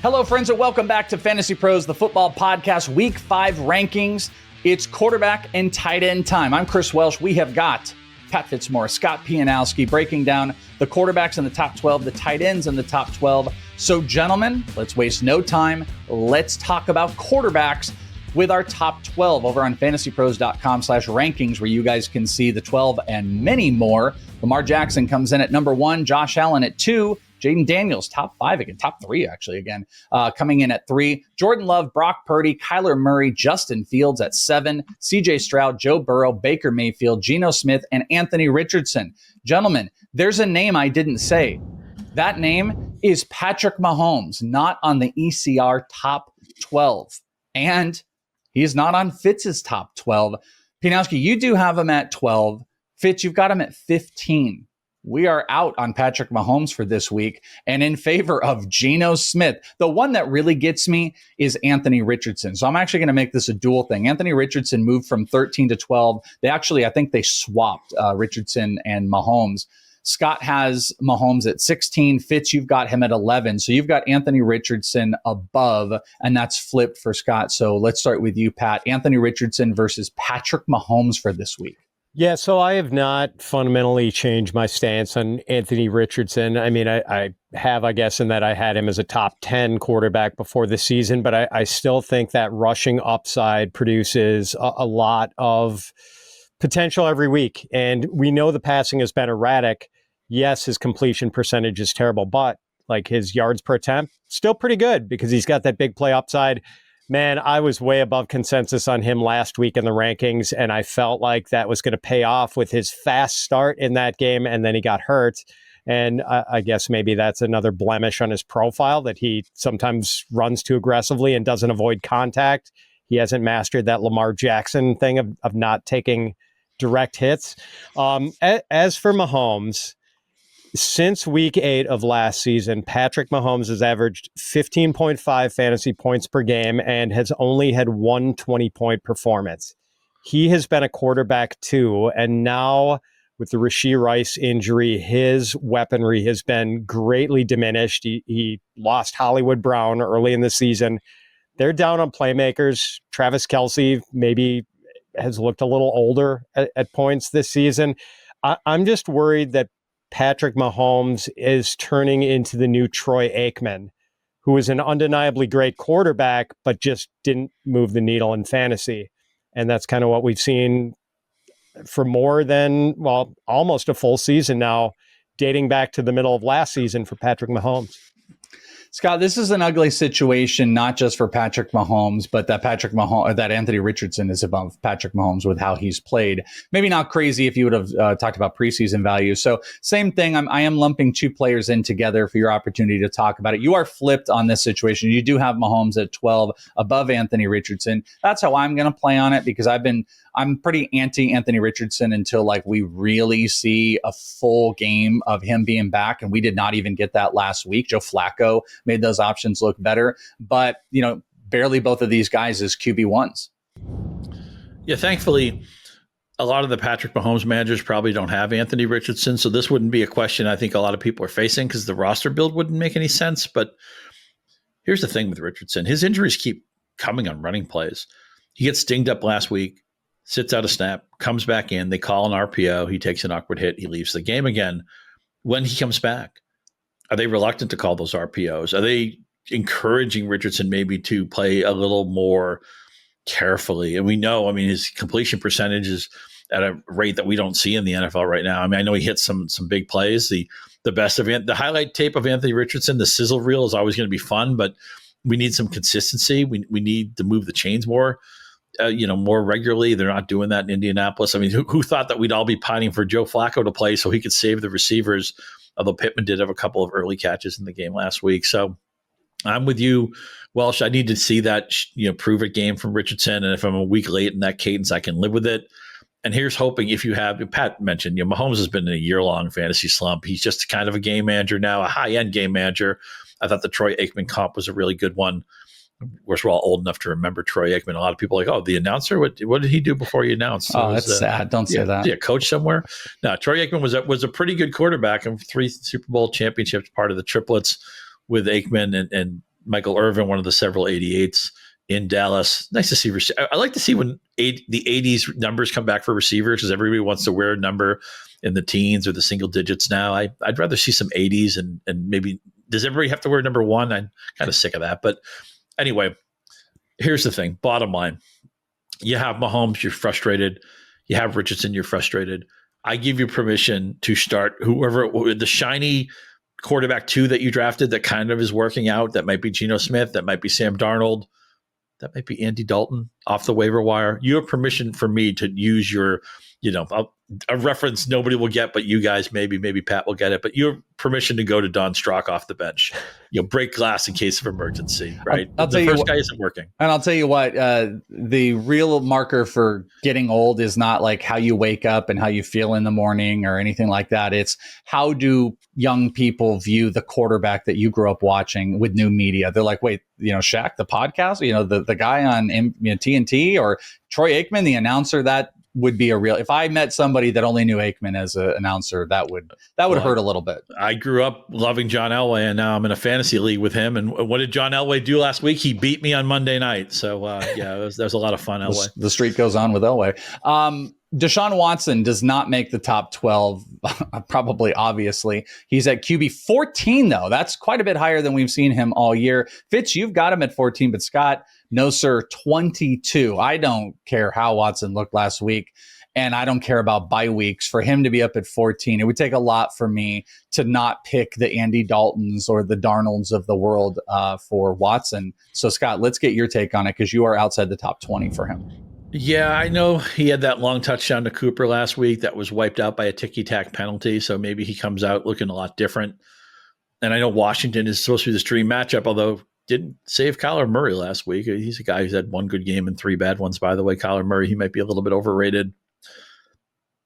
Hello, friends, and welcome back to Fantasy Pros, the football podcast, Week 5 rankings. It's quarterback and tight end time. I'm Chris Welsh. We have got Pat Fitzmaurice, Scott Pianowski breaking down the quarterbacks in the top 12, the tight ends in the top 12. So, gentlemen, let's waste no time. Let's talk about quarterbacks with our top 12 over on fantasypros.com/rankings, where you guys can see the 12 and many more. Lamar Jackson comes in at number 1, Josh Allen at 2, Jaden Daniels, top 5 again, top 3 actually again, coming in at 3. Jordan Love, Brock Purdy, Kyler Murray, Justin Fields at 7. CJ Stroud, Joe Burrow, Baker Mayfield, Geno Smith, and Anthony Richardson. Gentlemen, there's a name I didn't say. That name is Patrick Mahomes, not on the ECR top 12. And he's not on Fitz's top 12. Pianowski, you do have him at 12. Fitz, you've got him at 15. We are out on Patrick Mahomes for this week and in favor of Geno Smith. The one that really gets me is Anthony Richardson. So I'm actually going to make this a dual thing. Anthony Richardson moved from 13 to 12. I think they swapped Richardson and Mahomes. Scott has Mahomes at 16. Fitz, you've got him at 11. So you've got Anthony Richardson above, and that's flipped for Scott. So let's start with you, Pat. Anthony Richardson versus Patrick Mahomes for this week. Yeah, so I have not fundamentally changed my stance on Anthony Richardson. I mean, I have, I guess, in that I had him as a top 10 quarterback before the season, but I still think that rushing upside produces a lot of potential every week. And we know the passing has been erratic. Yes, his completion percentage is terrible, but like his yards per attempt, still pretty good because he's got that big play upside. Man, I was way above consensus on him last week in the rankings, and I felt like that was going to pay off with his fast start in that game, and then he got hurt. And I guess maybe that's another blemish on his profile, that he sometimes runs too aggressively and doesn't avoid contact. He hasn't mastered that Lamar Jackson thing of not taking direct hits. As for Mahomes, since week 8 of last season, Patrick Mahomes has averaged 15.5 fantasy points per game and has only had one 20-point performance. He has been a quarterback too, and now with the Rashee Rice injury, his weaponry has been greatly diminished. He lost Hollywood Brown early in the season. They're down on playmakers. Travis Kelce maybe has looked a little older at points this season. I'm just worried that Patrick Mahomes is turning into the new Troy Aikman, who is an undeniably great quarterback, but just didn't move the needle in fantasy. And that's kind of what we've seen for more than, well, almost a full season now, dating back to the middle of last season for Patrick Mahomes. Scott, this is an ugly situation, not just for Patrick Mahomes, but that Anthony Richardson is above Patrick Mahomes with how he's played. Maybe not crazy if you would have talked about preseason value. So same thing. I am lumping two players in together for your opportunity to talk about it. You are flipped on this situation. You do have Mahomes at 12 above Anthony Richardson. That's how I'm going to play on it because I'm pretty anti Anthony Richardson until like we really see a full game of him being back. And we did not even get that last week. Joe Flacco made those options look better, but barely both of these guys as QB1s. Yeah, thankfully, a lot of the Patrick Mahomes managers probably don't have Anthony Richardson, so this wouldn't be a question I think a lot of people are facing because the roster build wouldn't make any sense. But here's the thing with Richardson. His injuries keep coming on running plays. He gets dinged up last week, sits out a snap, comes back in, they call an RPO, he takes an awkward hit, he leaves the game again. When he comes back, are they reluctant to call those RPOs? Are they encouraging Richardson maybe to play a little more carefully? And we know, his completion percentage is at a rate that we don't see in the NFL right now. I know he hits some big plays. The highlight tape of Anthony Richardson, the sizzle reel is always going to be fun, but we need some consistency. We need to move the chains more regularly. They're not doing that in Indianapolis. Who thought that we'd all be pining for Joe Flacco to play so he could save the receivers? Although Pittman did have a couple of early catches in the game last week. So I'm with you, Welsh. I need to see that, prove it game from Richardson. And if I'm a week late in that cadence, I can live with it. And here's hoping if you have, Pat mentioned, Mahomes has been in a year-long fantasy slump. He's just kind of a game manager now, a high-end game manager. I thought the Troy Aikman comp was a really good one. Of course, we're all old enough to remember Troy Aikman. A lot of people are like, oh, the announcer, what did he do before he announced? Oh, that's sad. Don't say that. Yeah, coach somewhere. No, Troy Aikman was a pretty good quarterback and 3 Super Bowl championships, part of the triplets with Aikman and Michael Irvin, one of the several 88s in Dallas. Nice to see. I like to see when the 80s numbers come back for receivers, because everybody wants to wear a number in the teens or the single digits now. I'd rather see some 80s and maybe, does everybody have to wear number 1? I'm kind of sick of that. But anyway, here's the thing. Bottom line, you have Mahomes, you're frustrated. You have Richardson, you're frustrated. I give you permission to start whoever, the shiny quarterback 2 that you drafted that kind of is working out. That might be Geno Smith. That might be Sam Darnold. That might be Andy Dalton off the waiver wire. You have permission for me to use your, a reference nobody will get, but you guys, maybe Pat will get it. But you have permission to go to Don Strock off the bench. Break glass in case of emergency, right? I'll tell you the first what, guy isn't working. And I'll tell you what, the real marker for getting old is not like how you wake up and how you feel in the morning or anything like that. It's how do young people view the quarterback that you grew up watching with new media. They're like, wait, Shaq, the podcast, the guy on TNT, or Troy Aikman, the announcer. That would be a real, if I met somebody that only knew Aikman as an announcer, that would hurt a little bit. I grew up loving John Elway, and now I'm in a fantasy league with him. And what did John Elway do last week? He beat me on Monday night. So that was a lot of fun. Elway. The streak goes on with Elway. Deshaun Watson does not make the top 12, probably, obviously. He's at QB 14, though. That's quite a bit higher than we've seen him all year. Fitz, you've got him at 14, but Scott, no, sir, 22. I don't care how Watson looked last week, and I don't care about bye weeks. For him to be up at 14, it would take a lot for me to not pick the Andy Daltons or the Darnolds of the world for Watson. So, Scott, let's get your take on it, because you are outside the top 20 for him. Yeah, I know he had that long touchdown to Cooper last week that was wiped out by a ticky-tack penalty, so maybe he comes out looking a lot different. And I know Washington is supposed to be this dream matchup, although didn't save Kyler Murray last week. He's a guy who's had one good game and 3 bad ones, by the way. Kyler Murray, he might be a little bit overrated.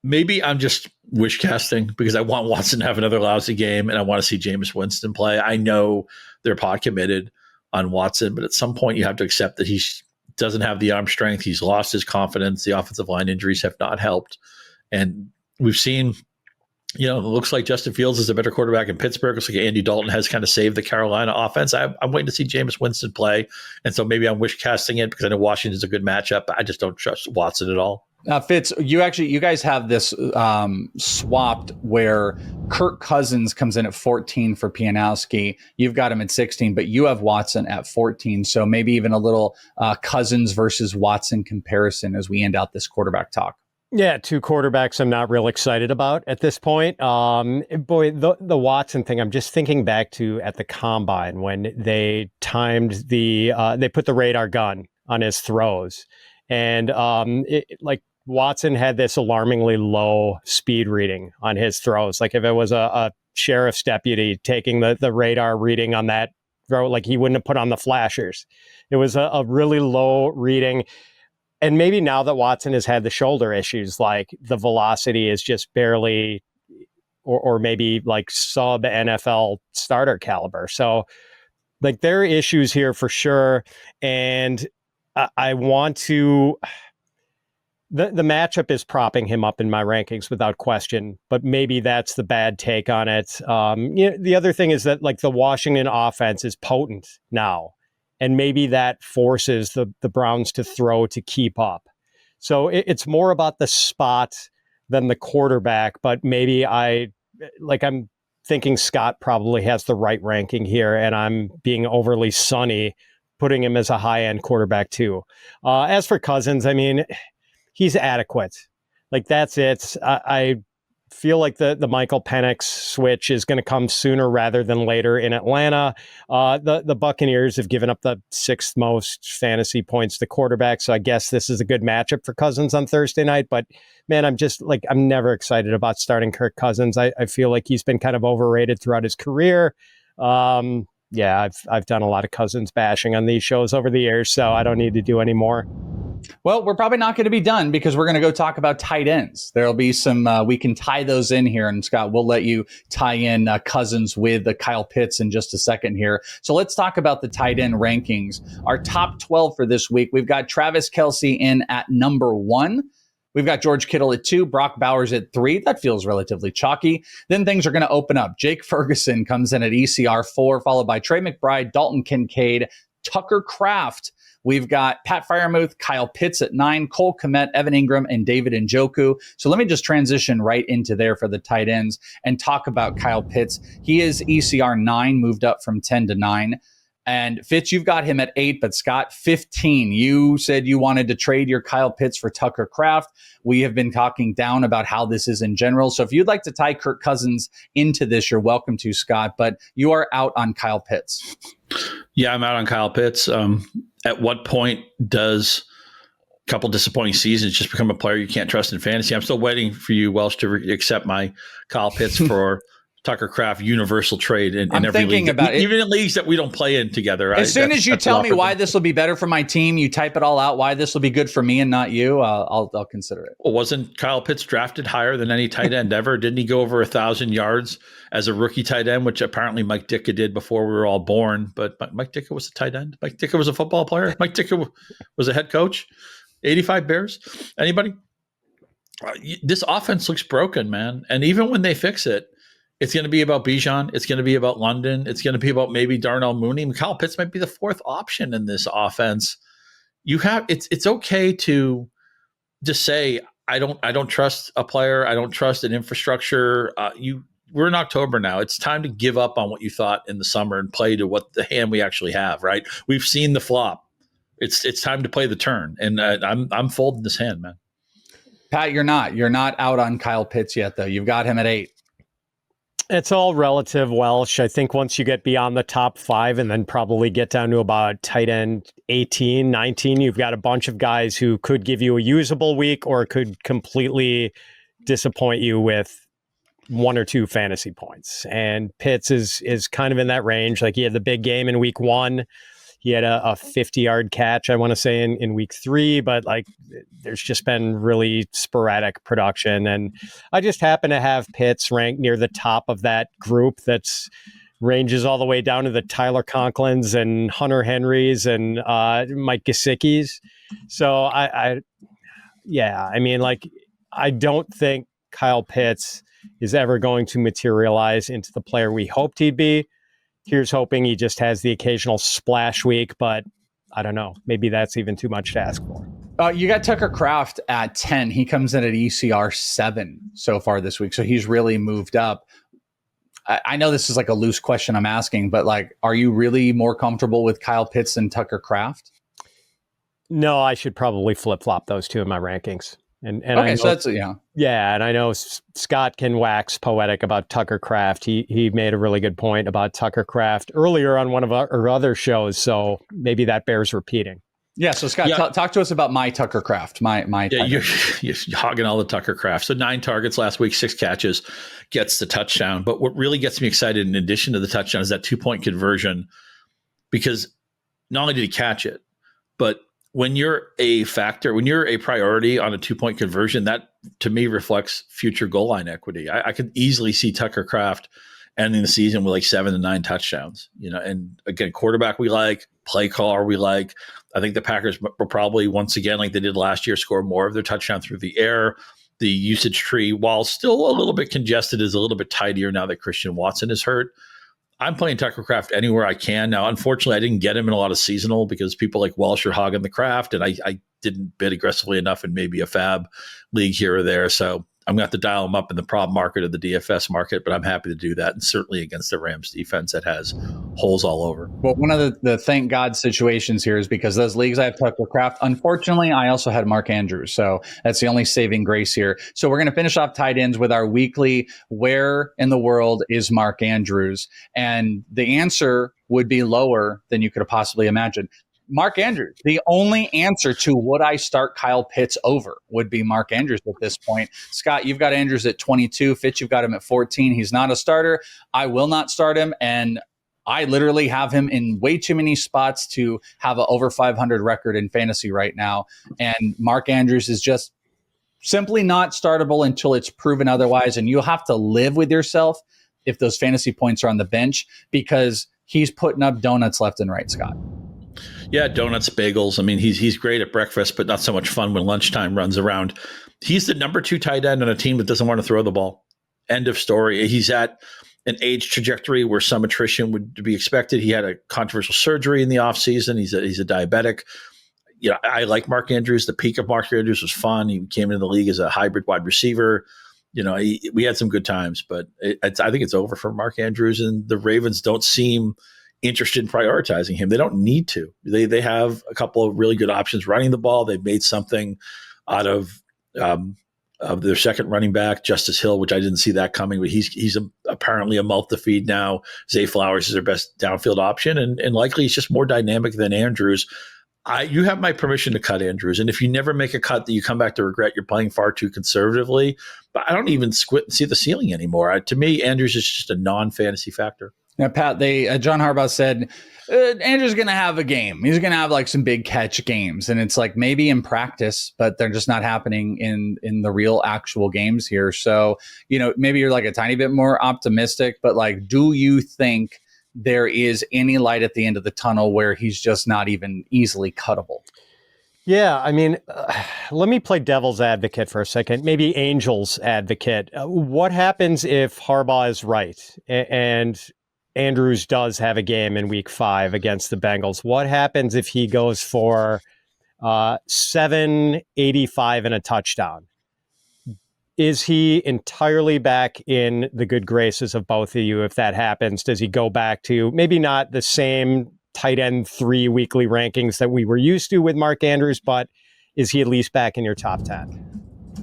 Maybe I'm just wish casting because I want Watson to have another lousy game and I want to see Jameis Winston play. I know they're pot committed on Watson, but at some point you have to accept that he's doesn't have the arm strength. He's lost his confidence. The offensive line injuries have not helped. And we've seen, it looks like Justin Fields is a better quarterback in Pittsburgh. It looks like Andy Dalton has kind of saved the Carolina offense. I'm waiting to see Jameis Winston play. And so maybe I'm wish casting it because I know Washington's a good matchup, but I just don't trust Watson at all. Fitz, you guys have this swapped where Kirk Cousins comes in at 14 for Pianowski. You've got him at 16, but you have Watson at 14. So maybe even a little Cousins versus Watson comparison as we end out this quarterback talk. Yeah, 2 quarterbacks I'm not real excited about at this point. The Watson thing, I'm just thinking back to at the combine when they timed they put the radar gun on his throws. And Watson had this alarmingly low speed reading on his throws. Like if it was a sheriff's deputy taking the radar reading on that throw, like he wouldn't have put on the flashers. It was a really low reading. And maybe now that Watson has had the shoulder issues, like the velocity is just barely, or maybe like sub NFL starter caliber. So like there are issues here for sure. And I want to, the matchup is propping him up in my rankings without question, but maybe that's the bad take on it. The other thing is that like the Washington offense is potent now, and maybe that forces the Browns to throw to keep up. So it's more about the spot than the quarterback, but maybe I'm thinking Scott probably has the right ranking here, and I'm being overly sunny putting him as a high-end quarterback too. As for Cousins, I mean, he's adequate. Like that's it. I feel like the Michael Penix switch is going to come sooner rather than later in Atlanta. The Buccaneers have given up the 6th most fantasy points to quarterback, so I guess this is a good matchup for Cousins on Thursday night. But man, I'm never excited about starting Kirk Cousins. I feel like he's been kind of overrated throughout his career. Yeah, I've done a lot of Cousins bashing on these shows over the years, so I don't need to do any more. Well, we're probably not going to be done because we're going to go talk about tight ends. There'll be some, we can tie those in here. And Scott, we'll let you tie in Cousins with Kyle Pitts in just a second here. So let's talk about the tight end rankings. Our top 12 for this week, we've got Travis Kelce in at number 1. We've got George Kittle at 2, Brock Bowers at 3. That feels relatively chalky. Then things are going to open up. Jake Ferguson comes in at ECR 4, followed by Trey McBride, Dalton Kincaid, Tucker Kraft. We've got Pat Freiermuth, Kyle Pitts at 9, Cole Kmet, Evan Ingram, and David Njoku. So let me just transition right into there for the tight ends and talk about Kyle Pitts. He is ECR 9, moved up from 10 to 9. And Fitz, you've got him at 8, but Scott, 15. You said you wanted to trade your Kyle Pitts for Tucker Kraft. We have been talking down about how this is in general. So if you'd like to tie Kirk Cousins into this, you're welcome to, Scott, but you are out on Kyle Pitts. Yeah, I'm out on Kyle Pitts. At what point does a couple disappointing seasons just become a player you can't trust in fantasy? I'm still waiting for you, Welsh, to accept my Kyle Pitts for Tucker Kraft universal trade in every league. About it. Even in leagues that we don't play in together. As soon as you tell me why this will be better for my team, you type it all out, why this will be good for me and not you, I'll consider it. Well, wasn't Kyle Pitts drafted higher than any tight end ever? Didn't he go over 1,000 yards as a rookie tight end, which apparently Mike Ditka did before we were all born? But Mike Ditka was a tight end. Mike Ditka was a football player. Mike Ditka was a head coach. 85 Bears. Anybody? This offense looks broken, man. And even when they fix it, it's going to be about Bijan. It's going to be about London. It's going to be about maybe Darnell Mooney. Kyle Pitts might be the 4th option in this offense. It's okay to just say I don't trust a player. I don't trust an infrastructure. We're in October now. It's time to give up on what you thought in the summer and play to what the hand we actually have. Right? We've seen the flop. It's time to play the turn. And I'm folding this hand, man. Pat, you're not out on Kyle Pitts yet, though. You've got him at 8. It's all relative, Welsh. I think once you get beyond the top 5 and then probably get down to about tight end 18, 19, you've got a bunch of guys who could give you a usable week or could completely disappoint you with 1 or 2 fantasy points. And Pitts is kind of in that range. Like he had the big game in week 1. He had a 50-yard catch, I want to say, in week 3, but like there's just been really sporadic production. And I just happen to have Pitts ranked near the top of that group that's ranges all the way down to the Tyler Conklins and Hunter Henrys and Mike Gesicki's. So I don't think Kyle Pitts is ever going to materialize into the player we hoped he'd be. Here's hoping he just has the occasional splash week, but I don't know. Maybe that's even too much to ask for. You got Tucker Kraft at 10. He comes in at ECR 7 so far this week, so he's really moved up. I know this is like a loose question I'm asking, but like, are you really more comfortable with Kyle Pitts than Tucker Kraft? No, I should probably flip-flop those two in my rankings. And okay, I know, so that's, yeah. Yeah, and I know Scott can wax poetic about Tucker Kraft. He made a really good point about Tucker Kraft earlier on one of our other shows, so maybe that bears repeating. Yeah, so Scott, talk to us about my Tucker Kraft. You're hogging all the Tucker Kraft. So 9 targets last week, 6 catches, gets the touchdown. But what really gets me excited in addition to the touchdown is that 2-point conversion, because not only did he catch it, but when you're a factor, when you're a priority on a 2-point conversion, that to me reflects future goal line equity. I could easily see Tucker Kraft ending the season with like 7 to 9 touchdowns, and again, quarterback we like, play caller we like. I think the Packers will probably once again, like they did last year, score more of their touchdown through the air. The usage tree, while still a little bit congested, is a little bit tidier now that Christian Watson is hurt. I'm playing Tucker Kraft anywhere I can. Now, unfortunately, I didn't get him in a lot of seasonal because people like Welsh are hogging the Kraft, and I didn't bid aggressively enough in maybe a fab league here or there. So I'm going to have to dial him up in the prop market or the DFS market, but I'm happy to do that, and certainly against the Rams defense that has holes all over. Well, one of the thank God situations here is because those leagues I have Tucker Kraft. Unfortunately, I also had Mark Andrews, so that's the only saving grace here. So we're going to finish off tight ends with our weekly where in the world is Mark Andrews? And the answer would be lower than you could have possibly imagined. Mark Andrews, the only answer to would I start Kyle Pitts over would be Mark Andrews at this point. Scott, you've got Andrews at 22. Fitch, you've got him at 14. He's not a starter. I will not start him. And I literally have him in way too many spots to have an over 500 record in fantasy right now. And Mark Andrews is just simply not startable until it's proven otherwise. And you'll have to live with yourself if those fantasy points are on the bench because he's putting up donuts left and right, Scott. Yeah, donuts, bagels. I mean, he's great at breakfast, but not so much fun when lunchtime runs around. He's the number 2 tight end on a team that doesn't want to throw the ball. End of story. He's at an age trajectory where some attrition would be expected. He had a controversial surgery in the offseason. He's a diabetic. You know, I like Mark Andrews. The peak of Mark Andrews was fun. He came into the league as a hybrid wide receiver. You know, we had some good times, but I think it's over for Mark Andrews, and the Ravens don't seem interested in prioritizing him. They don't need to. They have a couple of really good options running the ball. They've made something out of their second running back, Justice Hill, which I didn't see that coming, but he's apparently a mouth to feed now. Zay Flowers is their best downfield option, and likely he's just more dynamic than Andrews. You have my permission to cut Andrews, and if you never make a cut that you come back to regret, you're playing far too conservatively. But I don't even see the ceiling anymore. To me, Andrews is just a non-fantasy factor. Now, Pat, John Harbaugh said Andrew's going to have a game. He's going to have like some big catch games, and it's like maybe in practice, but they're just not happening in the real actual games here. So, you know, maybe you're like a tiny bit more optimistic, but like, do you think there is any light at the end of the tunnel where he's just not even easily cuttable? Yeah, I mean, let me play devil's advocate for a second, maybe Angels advocate. What happens if Harbaugh is right and Andrews does have a game in week 5 against the Bengals? What happens if he goes for 785 and a touchdown? Is he entirely back in the good graces of both of you if that happens? Does he go back to maybe not the same tight end 3 weekly rankings that we were used to with Mark Andrews, but is he at least back in your top 10?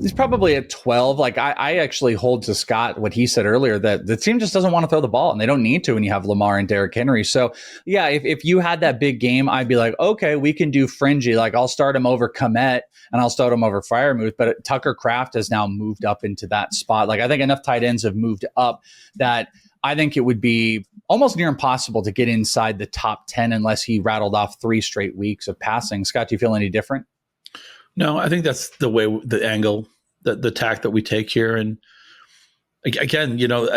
He's probably at 12. Like I actually hold to Scott what he said earlier, that the team just doesn't want to throw the ball, and they don't need to when you have Lamar and Derrick Henry. So yeah, if you had that big game, I'd be like, okay, we can do fringy. Like I'll start him over Komet and I'll start him over Freiermuth. But Tucker Kraft has now moved up into that spot. Like I think enough tight ends have moved up that I think it would be almost near impossible to get inside the top 10 unless he rattled off 3 straight weeks of passing. Scott, do you feel any different? No, I think that's the way, the angle, the tack that we take here. And again, you know,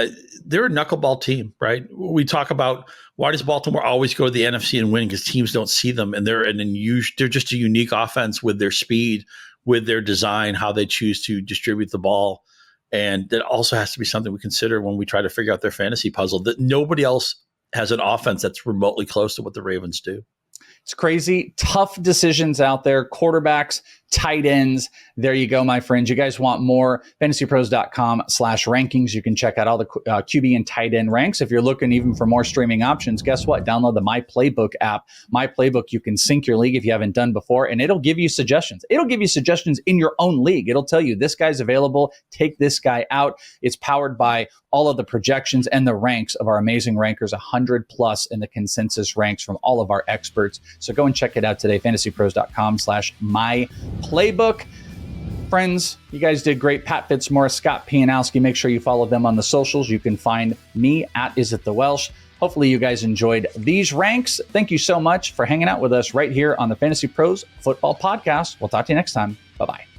they're a knuckleball team, right? We talk about why does Baltimore always go to the NFC and win? Because teams don't see them, and they're just a unique offense with their speed, with their design, how they choose to distribute the ball. And that also has to be something we consider when we try to figure out their fantasy puzzle, that nobody else has an offense that's remotely close to what the Ravens do. It's crazy. Tough decisions out there. Quarterbacks, tight ends. There you go, my friends. You guys want more? FantasyPros.com/rankings. You can check out all the QB and tight end ranks. If you're looking even for more streaming options, guess what? Download the My Playbook app. My Playbook, you can sync your league if you haven't done before, and it'll give you suggestions. It'll give you suggestions in your own league. It'll tell you this guy's available. Take this guy out. It's powered by all of the projections and the ranks of our amazing rankers, 100 plus in the consensus ranks from all of our experts. So go and check it out today, FantasyPros.com/myplaybook. Friends, you guys did great. Pat Fitzmaurice, Scott Pianowski. Make sure you follow them on the socials. You can find me at @IsItTheWelsh. Hopefully you guys enjoyed these ranks. Thank you so much for hanging out with us right here on the Fantasy Pros Football Podcast. We'll talk to you next time. Bye-bye.